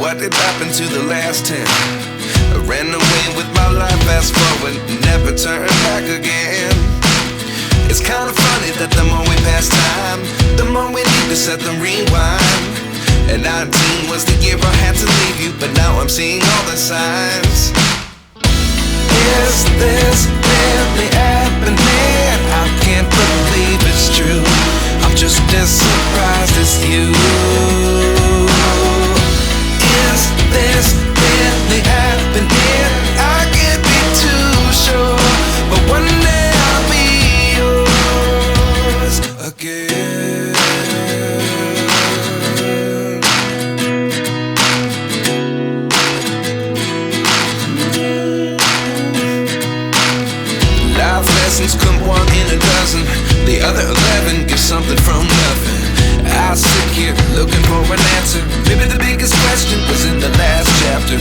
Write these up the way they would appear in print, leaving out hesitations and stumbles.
what did happen to the last 10? I ran away with my life, fast forward, never turn back again. It's kind of funny that the more we pass time, the more we need to set them rewind. And 19 was the year I had to leave you, but now I'm seeing all the signs. Is this really happening? I can't believe it's true. I'm just as surprised as you. Is this really happening? I can't be too sure, but one day I'll be yours again. Life lessons come one in a dozen. The other 11 get something from nothing. I sit here looking for an answer. Maybe the biggest question was in the last chapter.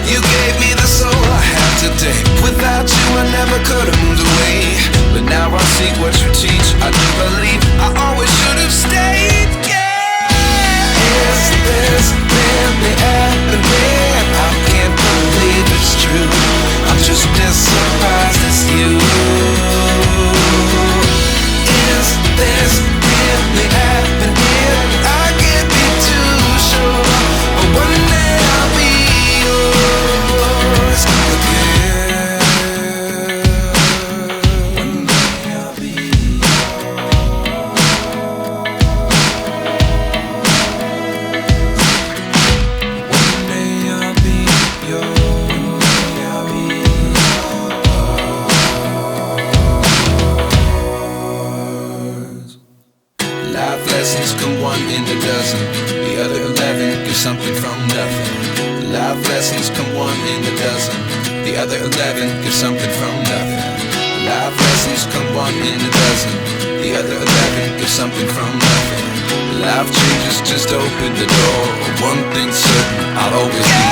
You gave me the soul I have today. Without you I never could have moved away. But now I see what you teach. I do believe I always should have stayed. Yeah. Is this really happening? I can't believe it's true. I'm just as surprised as you. Is this really happening? I can't be too sure, but one day I'll be yours again. One day I'll be yours. One day I'll be yours. I'll be yours. Life lessons come one in a dozen. The other 11 get something from nothing. Life lessons come one in a dozen. The other 11 get something from nothing. Life lessons come one in a dozen. The other 11 get something from nothing. Life changes just open the door. One thing's certain, I'll always be